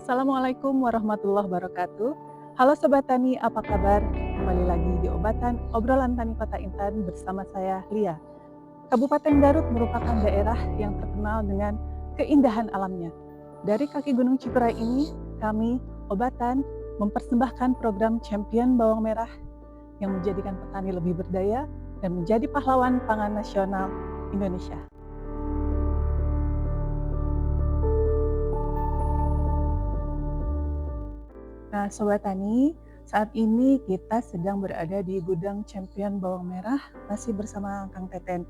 Assalamualaikum warahmatullahi wabarakatuh. Halo Sobat Tani, apa kabar? Kembali lagi di obrolan Tani Kota Intan bersama saya, Lia. Kabupaten Garut merupakan daerah yang terkenal dengan keindahan alamnya. Dari kaki Gunung Cikuray ini, kami, Obatan, mempersembahkan program Champion Bawang Merah yang menjadikan petani lebih berdaya dan menjadi pahlawan pangan nasional Indonesia. Nah, Sobat Tani, saat ini kita sedang berada di gudang Champion Bawang Merah, masih bersama Kang Teten.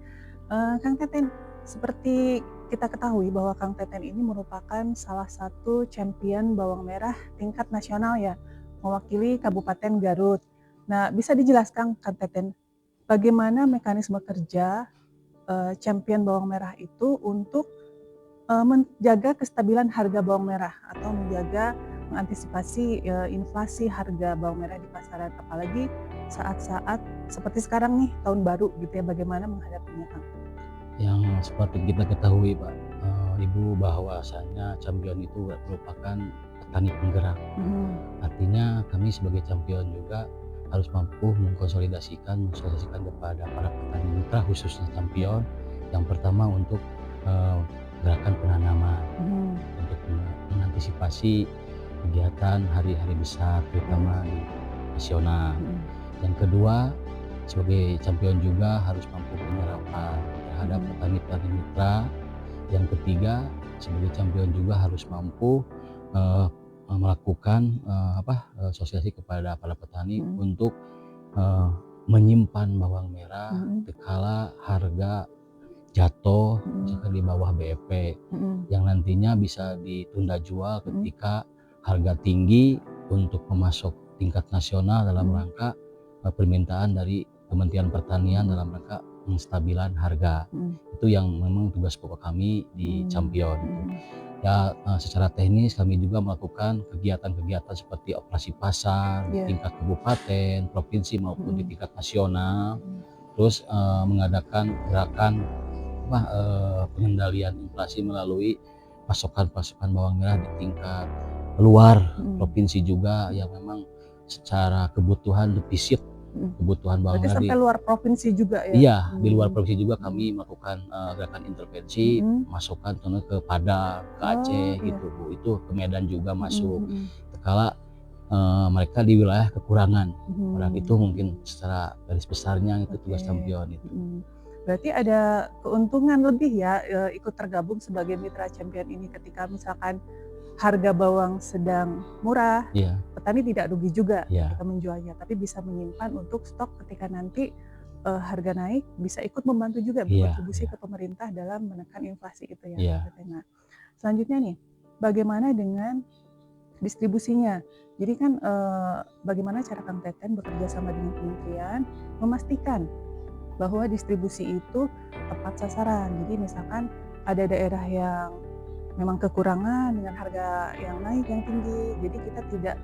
Kang Teten, seperti kita ketahui bahwa Kang Teten ini merupakan salah satu champion bawang merah tingkat nasional ya, mewakili Kabupaten Garut. Nah, bisa dijelaskan Kang Teten, bagaimana mekanisme kerja champion bawang merah itu untuk menjaga kestabilan harga bawang merah atau mengantisipasi inflasi harga bawang merah di pasaran, apalagi saat-saat seperti sekarang nih, tahun baru gitu ya, bagaimana menghadapinya, Kang? Yang seperti kita ketahui Pak, Ibu, bahwasanya Champion itu merupakan petani penggerak. Artinya kami sebagai Champion juga harus mampu mensosialisasikan kepada para petani mitra khususnya Champion. Yang pertama untuk gerakan penanaman, untuk mengantisipasi kegiatan hari-hari besar terutama di nasional. Yang kedua, sebagai Champion juga harus mampu penyerapan terhadap petani-petani mitra. Yang ketiga, sebagai Champion juga harus mampu melakukan sosialisasi kepada para petani untuk menyimpan bawang merah kala harga jatuh misalkan di bawah BEP yang nantinya bisa ditunda jual ketika harga tinggi untuk memasok tingkat nasional dalam rangka permintaan dari Kementerian Pertanian dalam rangka penstabilan harga. Itu yang memang tugas pokok kami di Champion. Ya, secara teknis kami juga melakukan kegiatan-kegiatan seperti operasi pasar di tingkat kabupaten, provinsi maupun di tingkat nasional. Terus mengadakan gerakan pengendalian inflasi melalui pasokan-pasokan bawang merah di tingkat luar provinsi juga yang memang secara kebutuhan defisit kebutuhan bawang merah sampai luar provinsi juga ya? Iya, di luar provinsi juga kami melakukan gerakan intervensi, masukkan contohnya ke Padang, ke Aceh gitu Bu. Itu ke Medan juga masuk. Kala mereka di wilayah kekurangan. Itu mungkin secara garis besarnya itu tugas Champion itu. Berarti ada keuntungan lebih ya ikut tergabung sebagai mitra Champion ini, ketika misalkan harga bawang sedang murah, petani tidak rugi juga ketika menjualnya, tapi bisa menyimpan untuk stok ketika nanti harga naik, bisa ikut membantu juga berkontribusi ke pemerintah dalam menekan inflasi itu ya. Nah, selanjutnya nih, bagaimana dengan distribusinya? Jadi kan bagaimana cara Kang Teten bekerja sama dengan kementerian memastikan bahwa distribusi itu tepat sasaran. Jadi misalkan ada daerah yang memang kekurangan dengan harga yang naik yang tinggi, jadi kita tidak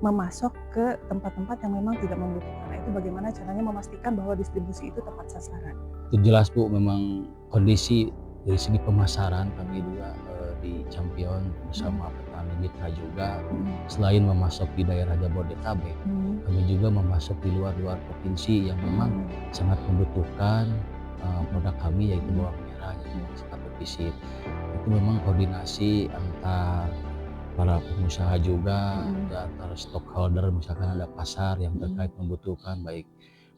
memasok ke tempat-tempat yang memang tidak membutuhkan. Nah, itu bagaimana caranya memastikan bahwa distribusi itu tepat sasaran? Itu jelas Bu, memang kondisi dari segi pemasaran kami juga di Champion bersama petani mitra juga, selain memasok di daerah Jabodetabek, kami juga memasok di luar-luar provinsi yang memang sangat membutuhkan produk kami, yaitu bawang merah yang sangat defisit. Itu memang koordinasi antar para pengusaha juga, antar stockholder, misalkan ada pasar yang terkait membutuhkan baik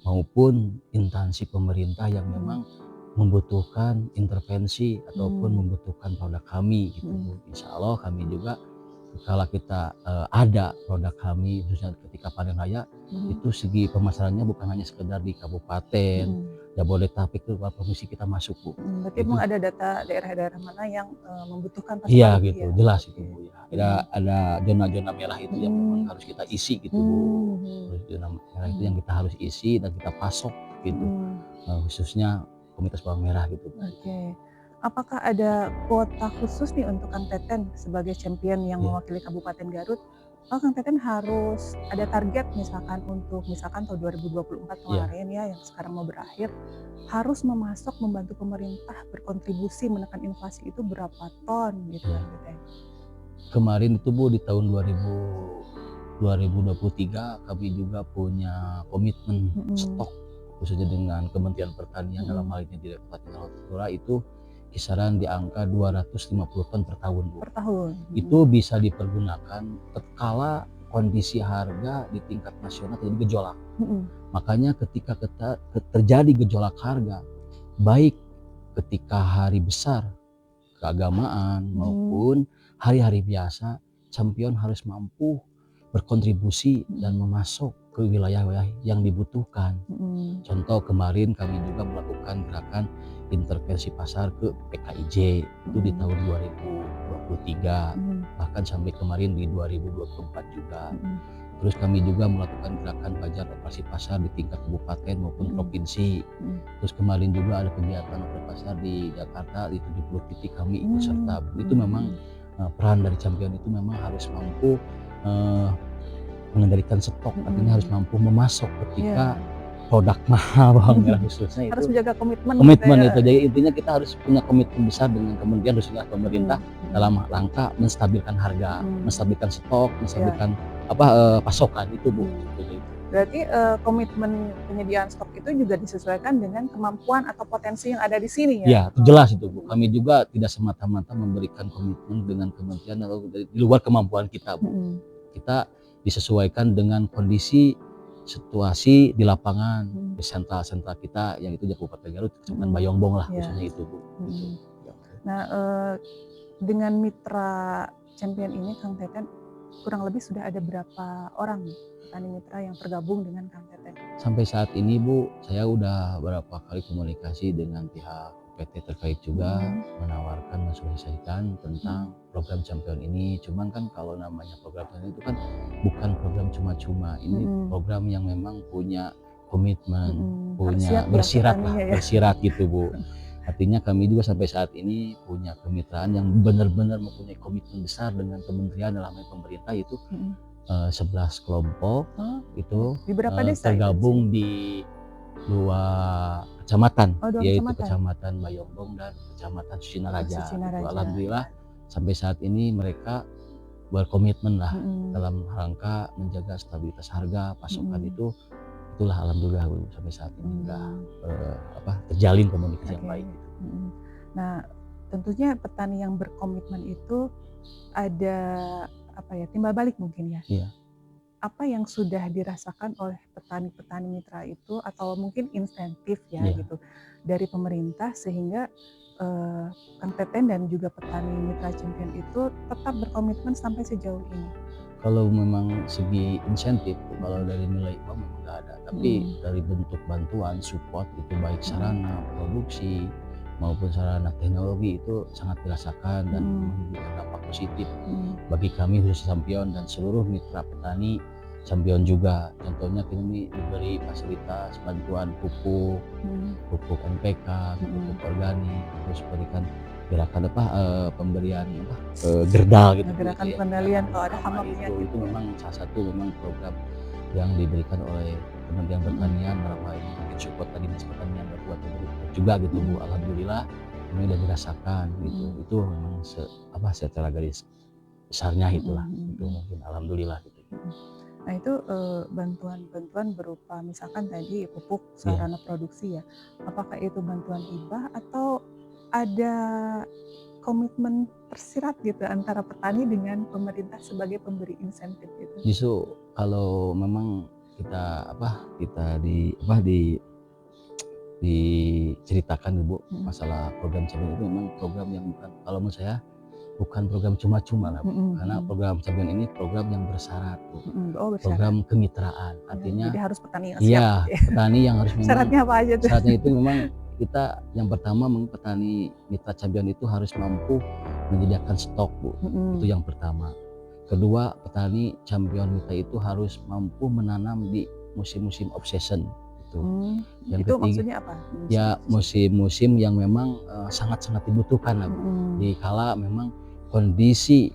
maupun instansi pemerintah yang memang membutuhkan intervensi ataupun membutuhkan produk kami gitu Bu. Insya Allah kami juga kalau kita ada produk kami khususnya ketika panen raya itu segi pemasarannya bukan hanya sekedar di kabupaten Jabodetabek itu provinsi kita masuk Bu. Berarti memang ada data daerah-daerah mana yang membutuhkan pasokan? Iya gitu, jelas itu Bu ya. Ada zona-zona merah itu yang memang harus kita isi gitu Bu. Zona merah itu yang kita harus isi dan kita pasok gitu. Khususnya komunitas bawang merah gitu. Oke. Apakah ada kuota khusus nih untuk Kang Teten sebagai champion yang mewakili Kabupaten Garut? Kang Teten harus ada target misalkan tahun 2024 kemarin ya, yang sekarang mau berakhir, harus memasok membantu pemerintah berkontribusi menekan inflasi itu berapa ton gitu Kang Teten? kemarin itu Bu di tahun 2023 kami juga punya komitmen stok khususnya dengan Kementerian Pertanian dalam hal ini Direktorat Jenderal Hortikultura itu kisaran di angka 250 ton per tahun Bu. Per tahun. Itu bisa dipergunakan tatkala kondisi harga di tingkat nasional terjadi gejolak. Makanya ketika terjadi gejolak harga, baik ketika hari besar keagamaan maupun hari-hari biasa, Champion harus mampu berkontribusi dan memasok ke wilayah-wilayah yang dibutuhkan. Contoh kemarin kami juga melakukan gerakan intervensi pasar ke PKIJ itu di tahun 2023, bahkan sampai kemarin di 2024 juga. Terus kami juga melakukan gerakan Fajar operasi pasar di tingkat kabupaten maupun provinsi. Terus kemarin juga ada kegiatan operasi pasar di Jakarta di 70 titik kami ikut serta. Itu memang peran dari Champion itu memang harus mampu mengendalikan stok, artinya harus mampu memasok ketika produk mahal bawang merah khususnya harus itu. menjaga komitmen Itu jadi intinya kita harus punya komitmen besar dengan kementerian khususnya pemerintah dalam rangka menstabilkan harga, menstabilkan stok, menstabilkan pasokan itu Bu. Berarti komitmen penyediaan stok itu juga disesuaikan dengan kemampuan atau potensi yang ada di sini ya? Ya, jelas itu Bu. Kami juga tidak semata-mata memberikan komitmen dengan kementerian atau di luar kemampuan kita Bu. Kita disesuaikan dengan kondisi situasi di lapangan di sentral-sentral kita yang itu Kabupaten Garut, Kecamatan Bayongbong lah khususnya itu Bu. Nah, dengan mitra Champion ini Kang Teten kurang lebih sudah ada berapa orang petani mitra yang tergabung dengan Kang Teten? Sampai saat ini Bu, saya udah beberapa kali komunikasi dengan pihak PT terkait juga menawarkan mensosialisasikan tentang program Champion ini. Cuman kan kalau namanya program itu kan bukan program cuma-cuma, ini program yang memang punya komitmen, punya bersirat gitu Bu. Artinya kami juga sampai saat ini punya kemitraan yang benar-benar mempunyai komitmen besar dengan kementerian dalam hal pemerintah, yaitu 11 kelompok itu di berapa desa tergabung di 2 kecamatan, yaitu Kecamatan Bayongbong dan Kecamatan Sucinaraja. Alhamdulillah sampai saat ini mereka berkomitmen lah dalam rangka menjaga stabilitas harga pasokan itulah alhamdulillah sampai saat ini sudah terjalin komunikasi yang baik. Nah, tentunya petani yang berkomitmen itu ada timbal balik mungkin ya. Iya. Apa yang sudah dirasakan oleh petani-petani mitra itu atau mungkin insentif gitu dari pemerintah sehingga Kang Teten dan juga petani mitra Champion itu tetap berkomitmen sampai sejauh ini? Kalau memang segi insentif, kalau dari nilai uang memang nggak ada, tapi dari bentuk bantuan support itu baik sarana produksi maupun sarana teknologi itu sangat dirasakan dan memberikan dampak positif bagi kami khusus Champion dan seluruh mitra petani Champion juga. Contohnya kami diberi fasilitas bantuan pupuk NPK, pupuk organik, terus berikan gerakan pemberian gerdal gitu. Gerakan pengendalian kalau ada hama itu memang salah satu program yang diberikan oleh Kementerian Pertanian dalam hal ini mungkin support tadi Dinas Pertanian berbuat juga gitu Bu. Alhamdulillah ini udah dirasakan gitu. Itu memang secara garis besarnya itulah itu mungkin alhamdulillah gitu. Nah itu bantuan-bantuan berupa misalkan tadi pupuk sarana produksi ya. Apakah itu bantuan hibah atau ada komitmen tersirat gitu antara petani dengan pemerintah sebagai pemberi insentif gitu? Justru kalau memang kita diceritakan Bu masalah program Champion itu memang program yang bukan, kalau menurut saya bukan program cuma-cuma lah Bu. Karena program Champion ini program yang bersyarat Bu. Program kemitraan, artinya jadi harus petani yang siap. Petani yang harus memang syaratnya apa aja tuh? Syaratnya itu memang kita yang pertama petani mitra Champion itu harus mampu menyediakan stok Bu. Itu yang pertama. Kedua, petani Champion mitra itu harus mampu menanam di musim-musim off season itu. Yang itu ketiga, maksudnya apa? Ya musim-musim yang memang sangat-sangat dibutuhkan Bu. Di kala memang kondisi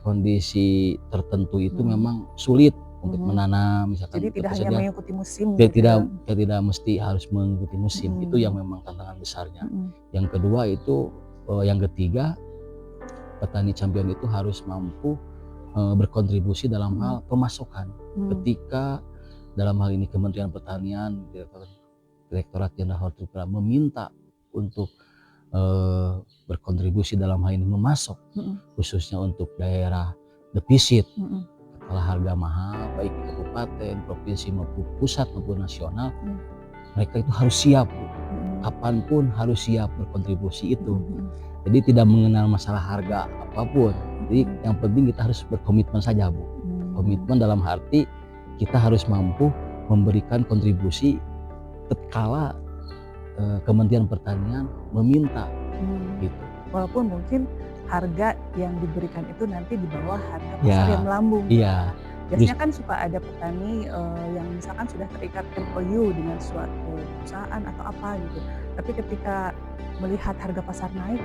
tertentu itu memang sulit untuk menanam, misalkan jadi tidak hanya mengikuti musim tidak mesti harus mengikuti musim. Itu yang memang tantangan besarnya. Yang kedua itu yang ketiga, petani Champion itu harus mampu berkontribusi dalam hal pemasokan. Ketika dalam hal ini Kementerian Pertanian, Direktorat Jenderal Hortikultura meminta untuk berkontribusi dalam hal ini memasok, khususnya untuk daerah defisit, kala harga mahal, baik di kabupaten, provinsi maupun pusat maupun nasional, mereka itu harus siap, Bu. Kapanpun harus siap berkontribusi itu. Jadi tidak mengenal masalah harga apapun. Jadi yang penting kita harus berkomitmen saja, Bu. Komitmen dalam arti kita harus mampu memberikan kontribusi tatkala Kementerian Pertanian meminta, gitu. Walaupun mungkin harga yang diberikan itu nanti di bawah harga pasar yang melambung. Iya. Biasanya kan suka ada petani yang misalkan sudah terikat MOU dengan suatu perusahaan atau apa gitu. Tapi ketika melihat harga pasar naik,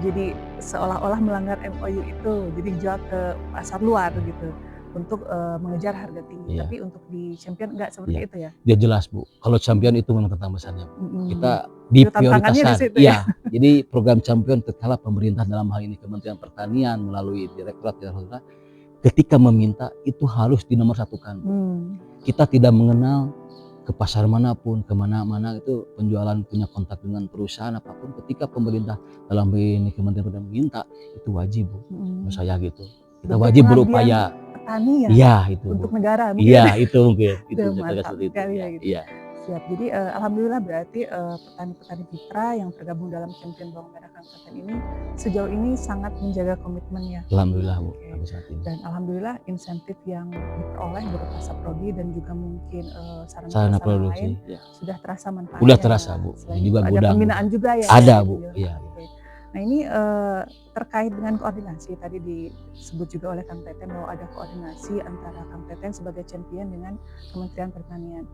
jadi seolah-olah melanggar MOU itu, jadi jual ke pasar luar gitu untuk mengejar harga tinggi. Tapi untuk di Champion enggak seperti itu ya? Dia jelas, Bu. Kalau Champion itu memang tantangan besarnya. Kita diprioritaskan. Iya. Jadi program Champion tatkala pemerintah dalam hal ini Kementerian Pertanian melalui Direktorat Jenderal Hortikultura ketika meminta itu harus dinomorsatukan. Kita tidak mengenal ke pasar manapun, kemana-mana itu penjualan punya kontak dengan perusahaan apapun. Ketika pemerintah dalam hal ini Kementerian Pertanian meminta itu wajib, Bu. Menurut saya gitu. Kita wajib berupaya. Petani ya? Iya itu. Untuk negara mungkin. Iya itu mungkin. Itu mantap sekali ya gitu. Iya. Siap. Jadi alhamdulillah berarti petani-petani mitra yang tergabung dalam Champion Bawang Merah Kang Teten ini sejauh ini sangat menjaga komitmennya. Alhamdulillah, Bu. Dan alhamdulillah insentif yang diperoleh berupa saprodi dan juga mungkin sarana produksi lain sudah terasa manfaatnya. Sudah terasa, Bu. Juga ada pembinaan juga ya. Ada, Bu. Iya. Nah ini terkait dengan koordinasi tadi disebut juga oleh Kang Teten bahwa ada koordinasi antara Kang Teten sebagai champion dengan Kementerian Pertanian.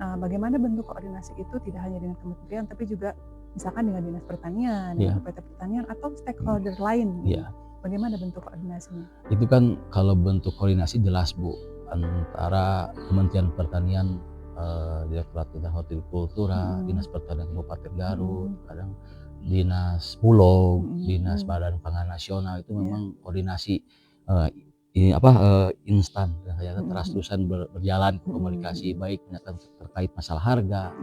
Bagaimana bentuk koordinasi itu tidak hanya dengan kementerian tapi juga misalkan dengan Dinas Pertanian, dengan PT Pertanian atau stakeholder lain. Bagaimana bentuk koordinasinya? Itu kan kalau bentuk koordinasi jelas, Bu, antara Kementerian Pertanian, Direktorat Jenderal Hortikultura, Dinas Pertanian Kabupaten Garut, kadang Dinas Pulau, Dinas Badan Pangan Nasional itu memang koordinasi instan dan terus-terusan berjalan komunikasi baik terkait masalah harga,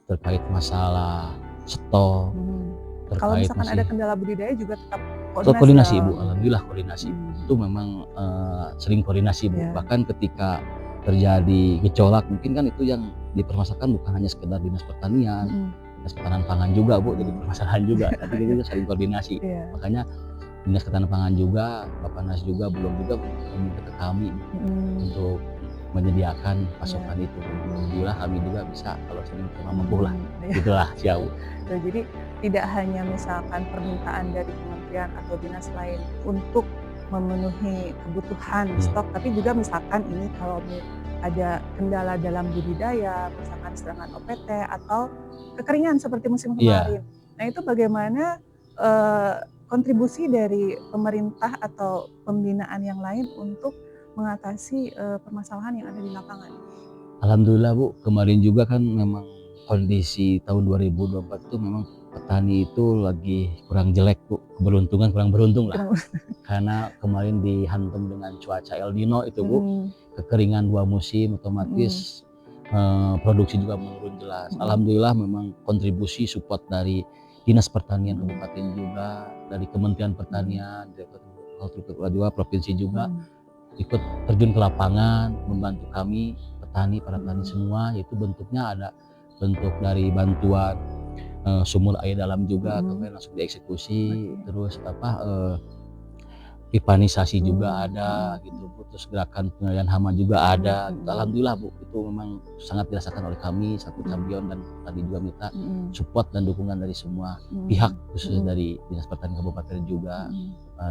terkait masalah stok, kalau misalkan ada kendala budidaya juga tetap koordinasi, Bu. Alhamdulillah koordinasi itu memang sering koordinasi, Bu. Bahkan ketika terjadi gejolak mungkin kan itu yang dipermasalahkan bukan hanya sekedar Dinas Pertanian, Dinas Ketahanan Pangan juga, Bu, jadi permasalahan juga. Tapi kita saling koordinasi. Makanya Dinas Ketahanan Pangan juga, Bappenas juga belum juga meminta ke kami untuk menyediakan pasokan itu. Alhamdulillah kami juga bisa kalau sering mampu lah. Itulah jauh. Jadi tidak hanya misalkan permintaan dari kementerian atau dinas lain untuk memenuhi kebutuhan stok, tapi juga misalkan ini kalau ada kendala dalam budidaya, misalkan serangan OPT atau kekeringan seperti musim kemarin. Nah itu bagaimana kontribusi dari pemerintah atau pembinaan yang lain untuk mengatasi permasalahan yang ada di lapangan? Alhamdulillah, Bu, kemarin juga kan memang kondisi tahun 2024 itu memang petani itu lagi kurang jelek, Bu. Keberuntungan kurang beruntung lah. Karena kemarin dihantam dengan cuaca El Nino itu, Bu. Kekeringan 2 musim otomatis produksi juga menurun jelas. Alhamdulillah memang kontribusi support dari Dinas Pertanian Kabupaten juga, dari Kementerian Pertanian, Hortikultura juga, provinsi juga ikut terjun ke lapangan membantu kami petani, para petani semua, yaitu bentuknya ada bentuk dari bantuan sumur air dalam juga kemarin langsung dieksekusi, terus pipanisasi juga ada gitu, terus gerakan pengendalian hama juga ada. Alhamdulillah, Bu, itu memang sangat dirasakan oleh kami satu Champion dan tadi juga minta support dan dukungan dari semua pihak, khususnya dari Dinas Pertanian Kabupaten juga,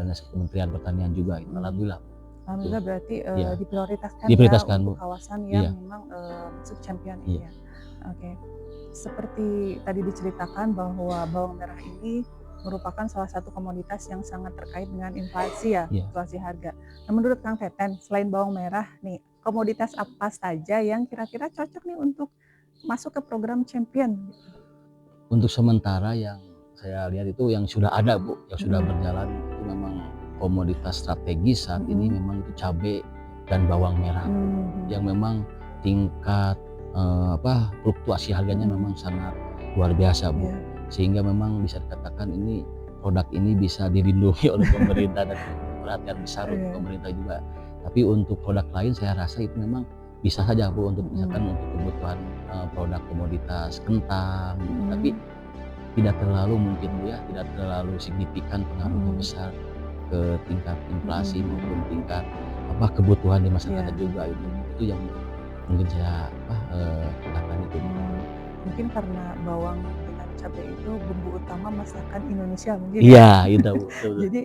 Dinas Kementerian Pertanian juga. Alhamdulillah. Alhamdulillah berarti diprioritaskan ya untuk kawasan yang memang masuk Champion ini ya. Oke. Seperti tadi diceritakan bahwa bawang merah ini merupakan salah satu komoditas yang sangat terkait dengan inflasi ya, inflasi harga. Nah, menurut Kang Teten, selain bawang merah nih, komoditas apa saja yang kira-kira cocok nih untuk masuk ke program Champion? Untuk sementara yang saya lihat itu yang sudah ada, Bu, yang sudah berjalan itu memang komoditas strategis saat ini memang itu cabai dan bawang merah, yang memang tingkat fluktuasi harganya memang sangat luar biasa, Bu. Sehingga memang bisa dikatakan ini produk ini bisa dilindungi oleh pemerintah dan perhatian besar untuk pemerintah juga. Tapi untuk produk lain saya rasa itu memang bisa saja, Bu, untuk misalkan untuk kebutuhan produk komoditas kentang, tapi tidak terlalu mungkin, Bu, ya, tidak terlalu signifikan pengaruhnya besar ke tingkat inflasi maupun tingkat kebutuhan di masyarakat juga itu yang mungkin saya katakan itu. Mungkin karena bawang dengan cabai itu bumbu utama masakan Indonesia mungkin. Iya, itu, Bu. Jadi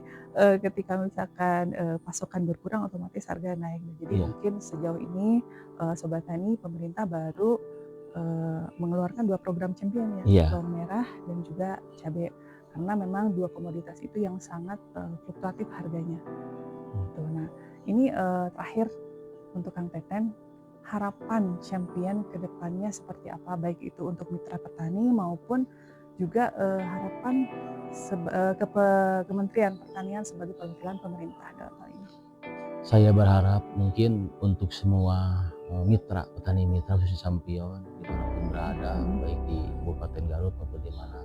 ketika misalkan pasokan berkurang otomatis harga naik. Jadi mungkin sejauh ini Sobat Tani, pemerintah baru mengeluarkan 2 program champion ya, bawang merah dan juga cabai. Karena memang 2 komoditas itu yang sangat fluktuatif harganya. Gitu. Nah, ini terakhir untuk Kang Teten, harapan champion ke depannya seperti apa, baik itu untuk mitra petani maupun juga harapan ke Kementerian Pertanian sebagai perwakilan pemerintah dalam hal ini. Saya berharap mungkin untuk semua mitra petani, mitra khususnya champion dimanapun berada, baik di Kabupaten Garut maupun di mana,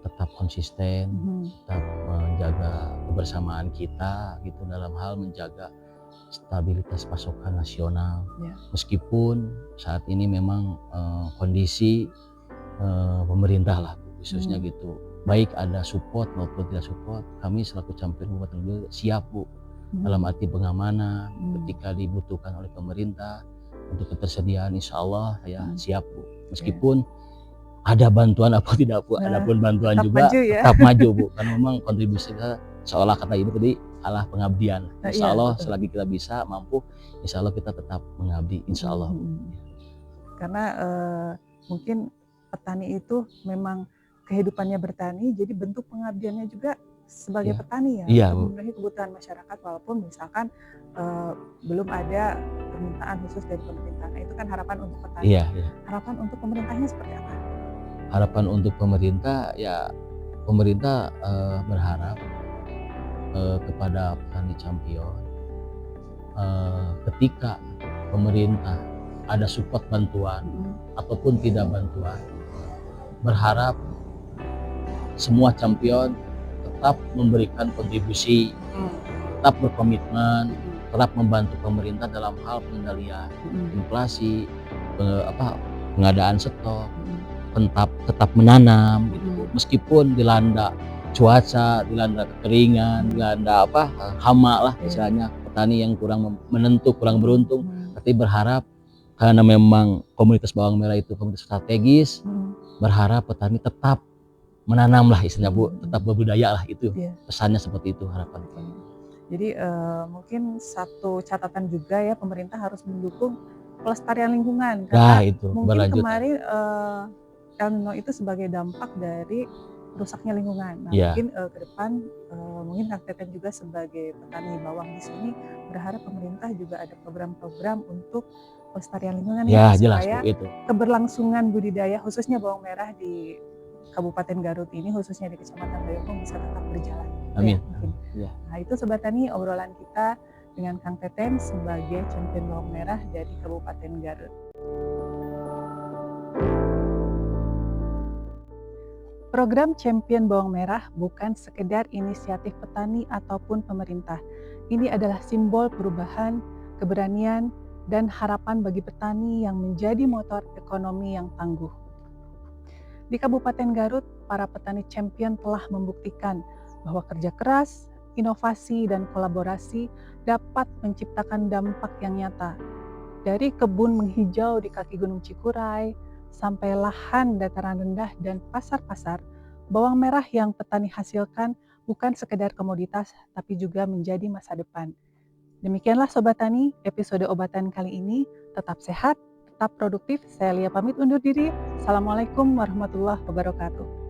tetap konsisten, tetap menjaga kebersamaan kita gitu dalam hal menjaga stabilitas pasokan nasional. Meskipun saat ini memang kondisi pemerintah lah khususnya gitu, baik ada support maupun tidak support, kami selaku champion Kabupaten Garut siap, Bu, dalam arti pengamanan ketika dibutuhkan oleh pemerintah untuk ketersediaan, insya Allah saya siap, Bu. Meskipun ada bantuan apa tidak, Bu, adapun bantuan juga maju, tetap maju, Bu, karena memang kontribusi kita seolah kata ibu tadi Allah pengabdian. Insya Allah selagi kita bisa mampu, insya Allah kita tetap mengabdi, insya Allah. Karena mungkin petani itu memang kehidupannya bertani, jadi bentuk pengabdiannya juga sebagai petani ya, untuk memenuhi kebutuhan masyarakat walaupun misalkan belum ada permintaan khusus dari pemerintah. Nah, itu kan harapan untuk petani. Harapan untuk pemerintahnya seperti apa? Harapan untuk pemerintah ya, pemerintah berharap kepada petani champion, ketika pemerintah ada support bantuan ataupun tidak bantuan, berharap semua champion tetap memberikan kontribusi, tetap berkomitmen, tetap membantu pemerintah dalam hal pengendalian inflasi, pengadaan stok, tetap menanam gitu. Meskipun dilanda cuaca, dilanda kekeringan, dilanda hama lah misalnya, petani yang kurang menentu, kurang beruntung, tapi berharap karena memang komunitas bawang merah itu komunitas strategis, berharap petani tetap menanam lah istilahnya, Bu, tetap berbudaya lah, itu pesannya seperti itu harapan. Jadi mungkin satu catatan juga ya, pemerintah harus mendukung pelestarian lingkungan karena mungkin kemarin El Nino itu sebagai dampak dari rusaknya lingkungan. Nah, mungkin ke depan mungkin Kang Teten juga sebagai petani bawang di sini berharap pemerintah juga ada program-program untuk pelestarian lingkungan supaya keberlangsungan budidaya khususnya bawang merah di Kabupaten Garut ini, khususnya di Kecamatan Bayokong, bisa tetap berjalan. Amin. Nah, itu Sobat Tani obrolan kita dengan Kang Teten sebagai champion bawang merah dari Kabupaten Garut. Program Champion Bawang Merah bukan sekedar inisiatif petani ataupun pemerintah. Ini adalah simbol perubahan, keberanian, dan harapan bagi petani yang menjadi motor ekonomi yang tangguh. Di Kabupaten Garut, para petani champion telah membuktikan bahwa kerja keras, inovasi, dan kolaborasi dapat menciptakan dampak yang nyata. Dari kebun menghijau di kaki Gunung Cikuray, sampai lahan dataran rendah dan pasar-pasar, bawang merah yang petani hasilkan bukan sekedar komoditas, tapi juga menjadi masa depan. Demikianlah Sobat Tani, episode obatan kali ini. Tetap sehat, tetap produktif. Saya Lia pamit undur diri. Assalamualaikum warahmatullahi wabarakatuh.